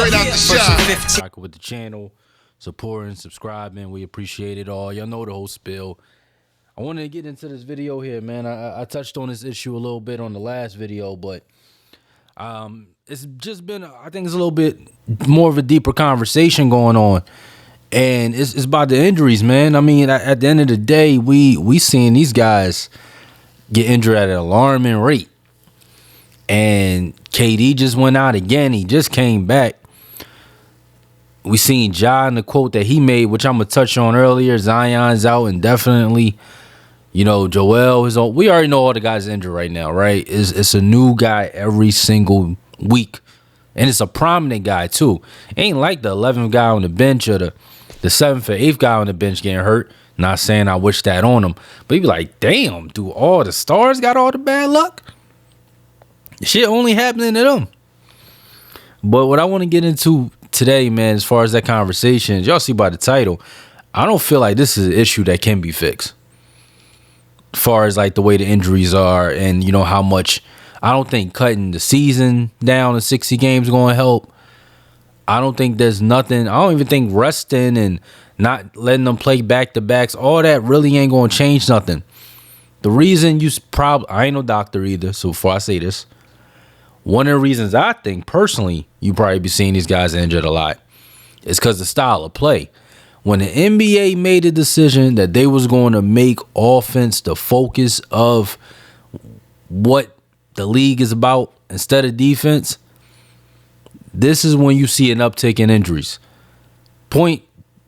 straight out the shop. Rock with the channel, supporting, subscribing. We appreciate it all. Y'all know the whole spill. I wanted to get into this video here, man. I touched on this issue a little bit on the last video, but it's just been, I think it's a little bit more of a deeper conversation going on. And it's about the injuries, man. I mean, at the end of the day, we seeing these guys get injured at an alarming rate. And KD just went out again. He just came back. We seen Ja in the quote that he made, which I'm going to touch on earlier. Zion's out indefinitely. You know, Joel is on. We already know all the guys injured right now, right? It's a new guy every single week. And it's a prominent guy, too. Ain't like the 11th guy on the bench or the 7th or 8th guy on the bench getting hurt. Not saying I wish that on him. But you be like, damn, do all the stars got all the bad luck? Shit only happening to them. But what I want to get into today, man, as far as that conversation, y'all see by the title, I don't feel like this is an issue that can be fixed. As far as like the way the injuries are and, you know, how much, I don't think cutting the season down to 60 games is going to help. I don't think there's nothing. I don't even think resting and not letting them play back-to-backs, all that really ain't going to change nothing. The reason you probably, I ain't no doctor either, so before I say this, one of the reasons I think personally you probably be seeing these guys injured a lot is because the style of play. When the NBA made a decision that they was going to make offense the focus of what the league is about instead of defense, this is when you see an uptick in injuries.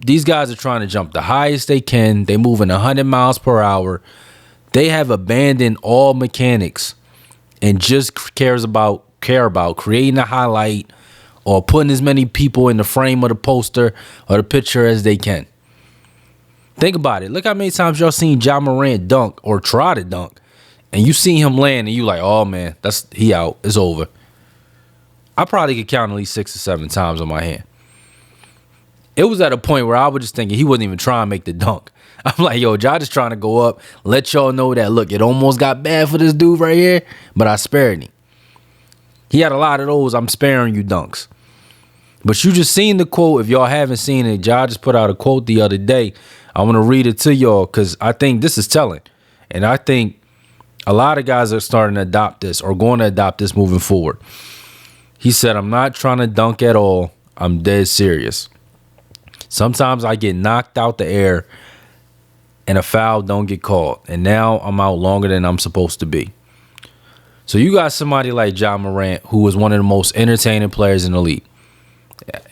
These guys are trying to jump the highest they can. They moving 100 miles per hour. They have abandoned all mechanics and just care about creating a highlight or putting as many people in the frame of the poster or the picture as they can. Think about it. Look how many times y'all seen Ja Morant dunk or try to dunk, and you see him land, and you like, oh man, he out. It's over. I probably could count at least 6 or 7 times on my hand. It was at a point where I was just thinking he wasn't even trying to make the dunk. I'm like, yo, Ja just trying to go up, let y'all know that, look, it almost got bad for this dude right here, but I spared him. He had a lot of those I'm sparing you dunks. But you just seen the quote. If y'all haven't seen it, Ja just put out a quote the other day. I want to read it to y'all because I think this is telling. And I think a lot of guys are starting to adopt this or going to adopt this moving forward. He said, I'm not trying to dunk at all. I'm dead serious. Sometimes I get knocked out the air and a foul don't get called. And now I'm out longer than I'm supposed to be. So you got somebody like Ja Morant, who was one of the most entertaining players in the league.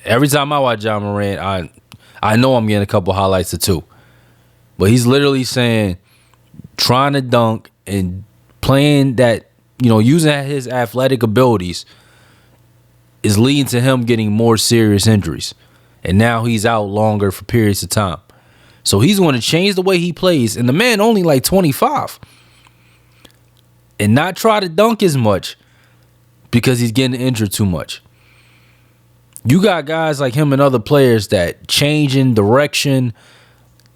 Every time I watch Ja Morant, I know I'm getting a couple highlights or two. But he's literally saying, trying to dunk and playing that, you know, using his athletic abilities is leading to him getting more serious injuries. And now he's out longer for periods of time. So he's going to change the way he plays. And the man only like 25. And not try to dunk as much because he's getting injured too much. You got guys like him and other players that change in direction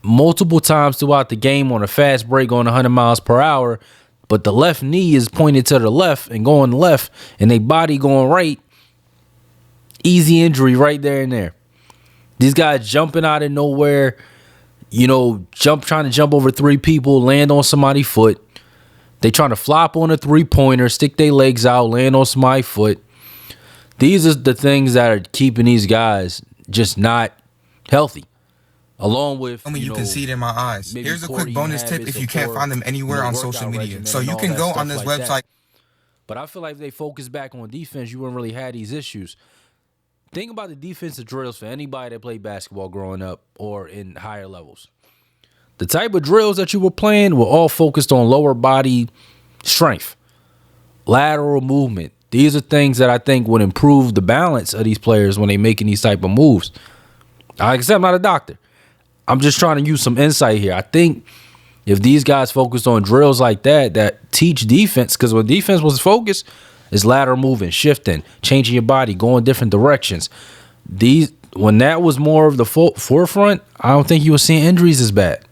multiple times throughout the game on a fast break going 100 miles per hour, but the left knee is pointed to the left and going left and their body going right. Easy injury right there and there. These guys jumping out of nowhere, you know, trying to jump over 3 people, land on somebody's foot. They trying to flop on a 3-pointer, stick their legs out, land on somebody's foot. These are the things that are keeping these guys just not healthy. Along with, you can see it in my eyes. Here's a quick bonus tip if you can't find them anywhere on social media. So you can go on this website. But I feel like if they focus back on defense, you wouldn't really have these issues. Think about the defensive drills for anybody that played basketball growing up or in higher levels. The type of drills that you were playing were all focused on lower body strength, lateral movement. These are things that I think would improve the balance of these players when they making these type of moves. Like I said, I'm not a doctor. I'm just trying to use some insight here. I think if these guys focused on drills like that teach defense, because when defense was focused, it's lateral moving, shifting, changing your body, going different directions. When that was more of the forefront, I don't think you were seeing injuries as bad.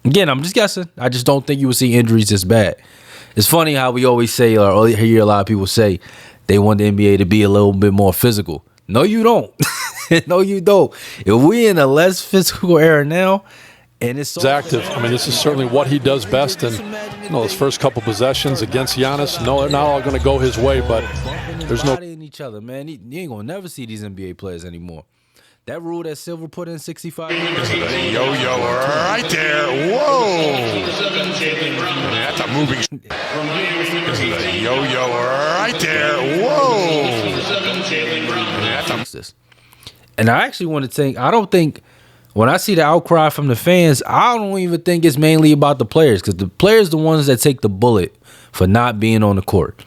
Again, I'm just guessing. I just don't think you would see injuries this bad. It's funny how we always say, or hear a lot of people say, they want the NBA to be a little bit more physical. No, you don't. No, you don't. If we in a less physical era now, and it's so active. I mean, this is certainly what he does best. And his first couple possessions against Giannis, no, they're not all going to go his way, but there's no in each other, man. You ain't gonna never see these NBA players anymore. That rule that Silver put in 65. Yo-yo right there. Whoa. That's a moving. Yo-yo right there. Whoa. And I actually want to think, I don't think, when I see the outcry from the fans, I don't even think it's mainly about the players, because the players the ones that take the bullet for not being on the court.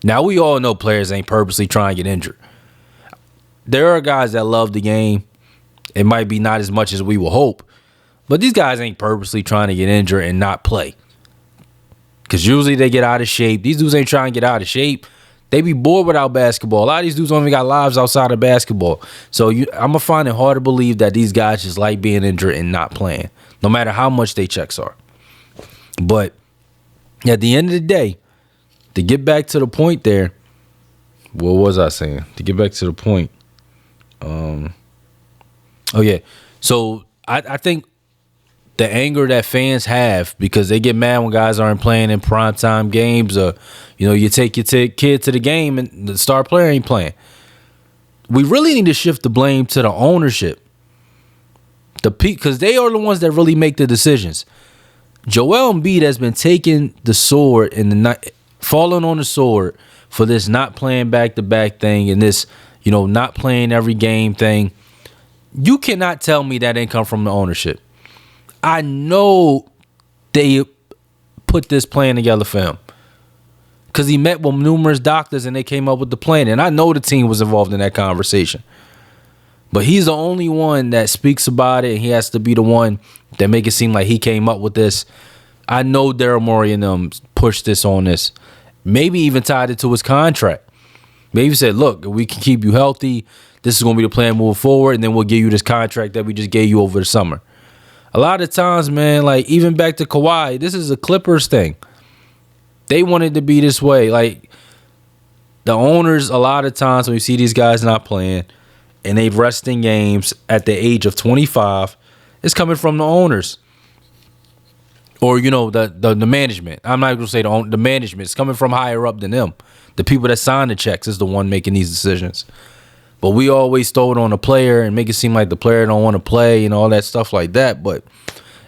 Now, we all know players ain't purposely trying to get injured. There are guys that love the game. It might be not as much as we will hope, but these guys ain't purposely trying to get injured and not play. Because usually they get out of shape. These dudes ain't trying to get out of shape. They be bored without basketball. A lot of these dudes don't even got lives outside of basketball. So I'm going to find it hard to believe that these guys just like being injured and not playing, no matter how much they checks are. But at the end of the day, to get back to the point there, what was I saying? To get back to the point. So I think the anger that fans have because they get mad when guys aren't playing in primetime games, or you take your kid to the game and the star player ain't playing. We really need to shift the blame to the ownership, because they are the ones that really make the decisions. Joel Embiid has been taking the sword and falling on the sword for this not playing back-to-back thing and this, not playing every game thing. You cannot tell me that didn't come from the ownership. I know they put this plan together for him because he met with numerous doctors and they came up with the plan. And I know the team was involved in that conversation. But he's the only one that speaks about it, and he has to be the one that make it seem like he came up with this. I know Daryl Morey and them pushed this on this. Maybe even tied it to his contract. Maybe said, look, we can keep you healthy. This is going to be the plan moving forward, and then we'll give you this contract that we just gave you over the summer. A lot of times, man, like even back to Khawi, this is a Clippers thing. They wanted to be this way. Like the owners, a lot of times when you see these guys not playing and they resting games at the age of 25, it's coming from the owners. Or, the management. I'm not going to say the management. It's coming from higher up than them. The people that sign the checks is the one making these decisions. But we always throw it on the player and make it seem like the player don't want to play and all that stuff like that.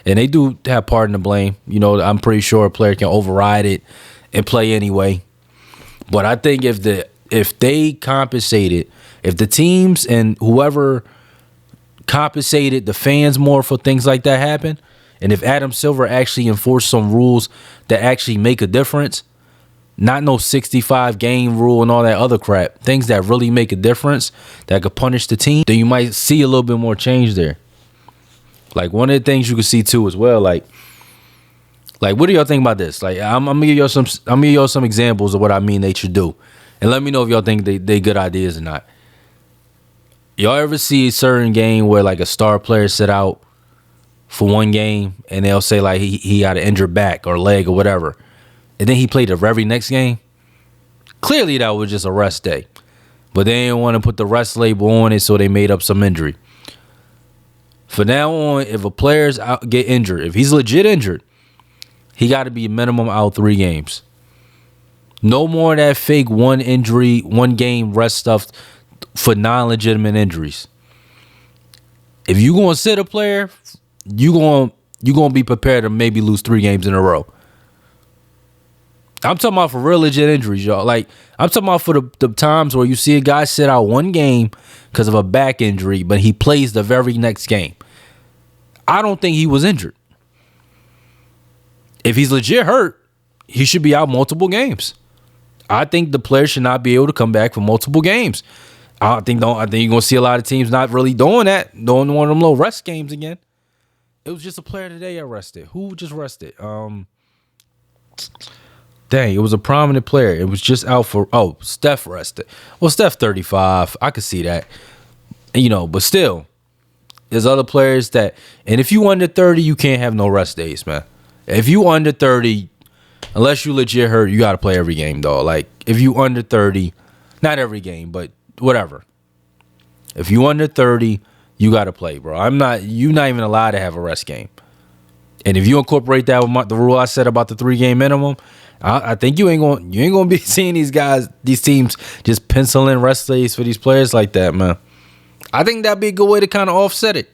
And they do have part in the blame. I'm pretty sure a player can override it and play anyway. But I think if they compensated, if the teams and whoever compensated the fans more for things like that happen, and if Adam Silver actually enforced some rules that actually make a difference, not no 65-game rule and all that other crap, things that really make a difference that could punish the team, then you might see a little bit more change there. Like one of the things you can see too as well, like what do y'all think about this? Like I'm gonna give y'all some examples of what I mean they should do, and let me know if y'all think they good ideas or not. Y'all ever see a certain game where like a star player sit out for one game and they'll say like he got an injured back or leg or whatever, and then he played the very next game? Clearly that was just a rest day, but they didn't want to put the rest label on it, so they made up some injury. For now on, if a player's get injured, if he's legit injured, he got to be minimum out 3 games. No more of that fake one game rest stuff for non-legitimate injuries. If you gonna sit a player, you gonna be prepared to maybe lose 3 games in a row. I'm talking about for real legit injuries, y'all. Like I'm talking about for the times where you see a guy sit out 1 game because of a back injury, but he plays the very next game. I don't think he was injured. If he's legit hurt, he should be out multiple games. I think the player should not be able to come back for multiple games. I think you're gonna see a lot of teams not really doing that, doing one of them little rest games again. It was just a player today arrested. Who just rested? Dang, it was a prominent player. It was just out for Steph rested. Well, Steph 35. I could see that. But still, there's other players that, and if you under 30, you can't have no rest days, man. If you under 30, unless you legit hurt, you got to play every game, dog. Like, if you under 30, not every game, but whatever. If you under 30, you got to play, bro. You're not even allowed to have a rest game. And if you incorporate that with the rule I said about the 3-game minimum, I think you ain't gonna be seeing these teams just pencil in rest days for these players like that, man. I think that'd be a good way to kind of offset it.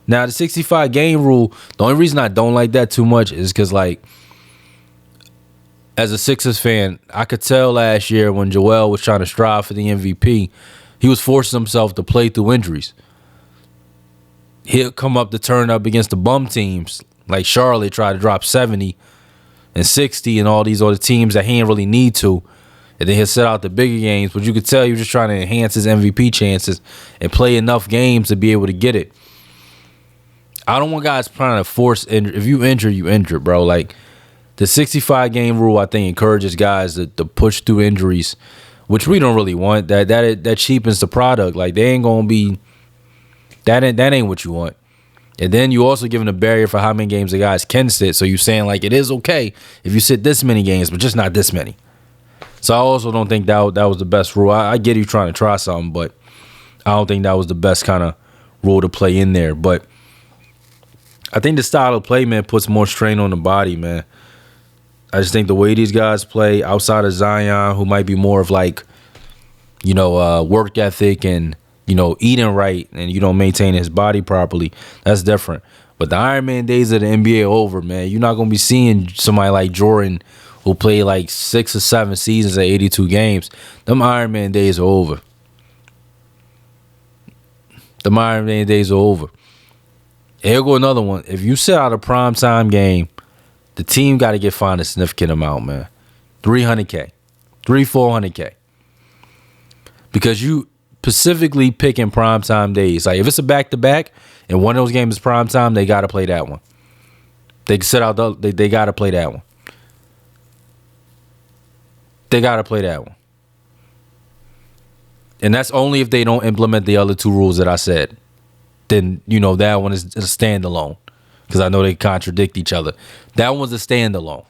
Now, the 65-game rule, the only reason I don't like that too much is because, like, as a Sixers fan, I could tell last year when Joel was trying to strive for the MVP, he was forcing himself to play through injuries. He'll come up to turn up against the bum teams, like Charlotte tried to drop 70 and 60 and all these other teams that he didn't really need to. And then he'll set out the bigger games, but you could tell he was just trying to enhance his MVP chances and play enough games to be able to get it. I don't want guys trying to force injury. If you injure, you injure, bro. Like, the 65-game rule, I think, encourages guys to push through injuries, which we don't really want. That cheapens the product. Like, they ain't gonna be. That ain't what you want. And then you also giving a barrier for how many games the guys can sit. So you're saying, like, it is okay if you sit this many games, but just not this many. So I also don't think that was the best rule. I get you trying to try something, but I don't think that was the best kind of rule to play in there. But I think the style of play, man, puts more strain on the body, man. I just think the way these guys play outside of Zion, who might be more of like, work ethic and, eating right and, maintaining his body properly, that's different. But the Iron Man days of the NBA are over, man. You're not going to be seeing somebody like Jordan who played like 6 or 7 seasons at 82 games. Them Iron Man days are over. The Iron Man days are over. Here go another one. If you sit out a primetime game, the team got to get fined a significant amount, man. $300K. $400K. Because you specifically picking primetime days. Like, if it's a back-to-back and one of those games is primetime, they got to play that one. They can sit out, they got to play that one. They got to play that one. And that's only if they don't implement the other 2 rules that I said. Then, that one is a standalone. Because I know they contradict each other. That one's a standalone.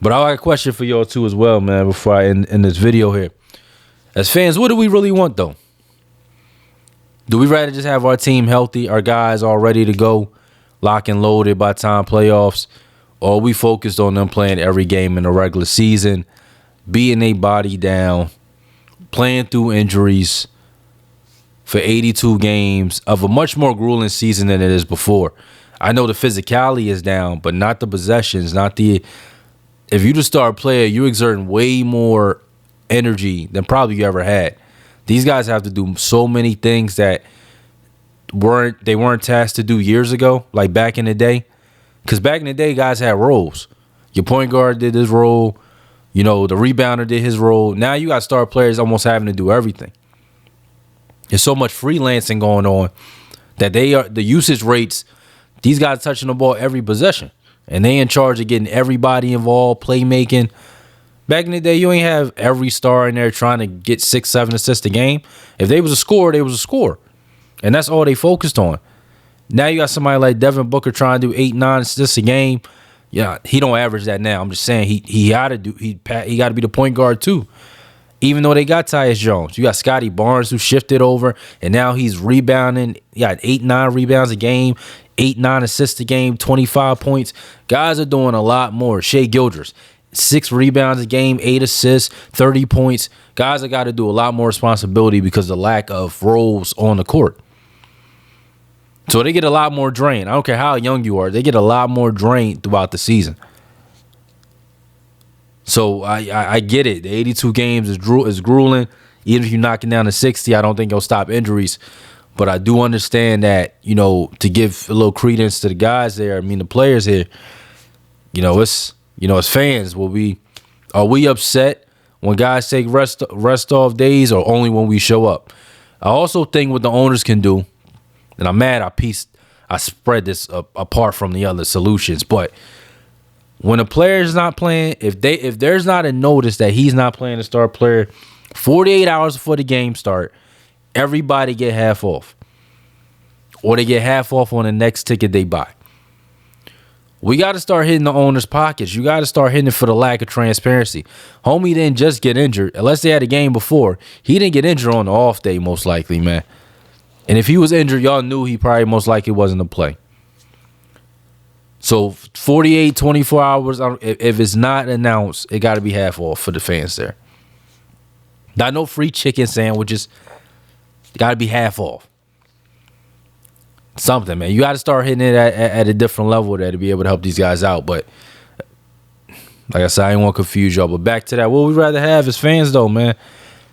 But I got a question for y'all too as well, man, before I end this video here. As fans, what do we really want, though? Do we rather just have our team healthy, our guys all ready to go, lock and loaded by time playoffs? Or are we focused on them playing every game in the regular season, beating their body down, playing through injuries for 82 games of a much more grueling season than it is before? I know the physicality is down, but not the possessions, not the... If you just start a player, you're exerting way more energy than probably you ever had. These guys have to do so many things that they weren't tasked to do years ago, like back in the day. Because back in the day, guys had roles. Your point guard did his role. The rebounder did his role. Now you got star players almost having to do everything. There's so much freelancing going on that the usage rates, these guys touching the ball every possession. And they in charge of getting everybody involved, playmaking. Back in the day, you ain't have every star in there trying to get 6, 7 assists a game. If they was a scorer, they was a scorer. And that's all they focused on. Now you got somebody like Devin Booker trying to do 8, 9 assists a game. Yeah, he don't average that now. I'm just saying he got to be the point guard too. Even though they got Tyus Jones, you got Scotty Barnes who shifted over, and now he's rebounding. He got 8, 9 rebounds a game, 8, 9 assists a game, 25 points. Guys are doing a lot more. Shai Gilgeous, 6 rebounds a game, 8 assists, 30 points. Guys have got to do a lot more responsibility because of the lack of roles on the court. So they get a lot more drain. I don't care how young you are. They get a lot more drain throughout the season. So I get it. The 82 games is grueling. Even if you're knocking down to 60, I don't think it'll stop injuries. But I do understand that, to give a little credence to the guys there, the players here, as fans, are we upset when guys take rest off days or only when we show up? I also think what the owners can do, and I'm mad I spread this apart from the other solutions, but when a player is not playing, if there's not a notice that he's not playing a star player, 48 hours before the game start, everybody get half off. Or they get half off on the next ticket they buy. We got to start hitting the owner's pockets. You got to start hitting it for the lack of transparency. Homie didn't just get injured. Unless they had a game before. He didn't get injured on the off day, most likely, man. And if he was injured, y'all knew he probably most likely wasn't to play. So 48, 24 hours, if it's not announced, it got to be half off for the fans there. Not no free chicken sandwiches. Got to be half off. Something, man. You got to start hitting it at a different level there to be able to help these guys out. But like I said, I ain't want to confuse y'all. But back to that, what we'd rather have as fans, though, man.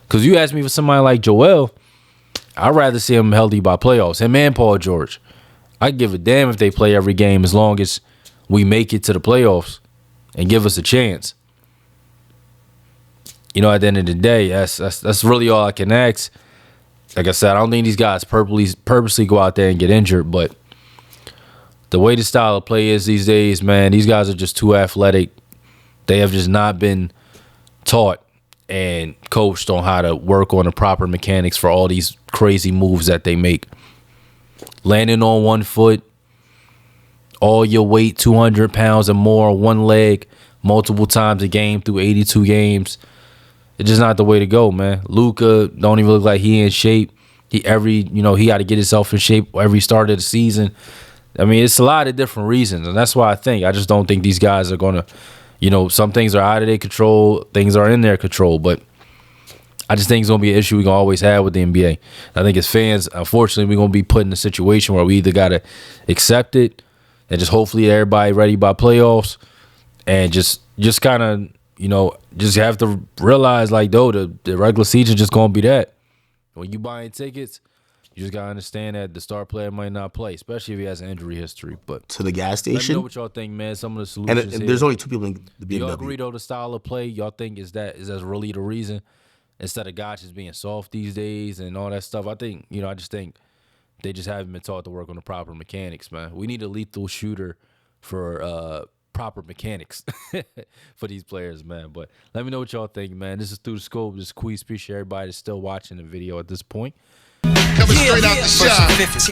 Because you asked me for somebody like Joel, I'd rather see him healthy by playoffs. Him and Paul George. I'd give a damn if they play every game as long as we make it to the playoffs and give us a chance. You know, at the end of the day, that's really all I can ask. Like I said, I don't think these guys purposely go out there and get injured, but the way the style of play is these days, man, these guys are just too athletic. They have just not been taught and coached on how to work on the proper mechanics for all these crazy moves that they make. Landing on one foot, all your weight, 200 pounds or more, one leg, multiple times a game through 82 games. It's just not the way to go, man. Luka don't even look like he in shape. He got to get himself in shape every start of the season. I mean, it's a lot of different reasons, and that's why I just don't think these guys are going to, some things are out of their control, things are in their control, but I just think it's going to be an issue we're going to always have with the NBA. I think as fans, unfortunately, we're going to be put in a situation where we either got to accept it and just hopefully everybody ready by playoffs and just kind of, just have to realize, like, though, the regular season just going to be that. When you buying tickets, you just got to understand that the star player might not play, especially if he has an injury history. But to the gas station. Let me know what y'all think, man. Some of the solutions and there's only two people in the BMW. Y'all agree, though, the style of play, y'all think is that really the reason? Instead of guys just being soft these days and all that stuff, I just think they just haven't been taught to work on the proper mechanics, man. We need a lethal shooter for proper mechanics for these players, man. But let me know what y'all think, man. This is Through the Scope. This is Queez. Appreciate everybody that's still watching the video at this point. Coming straight out the shop.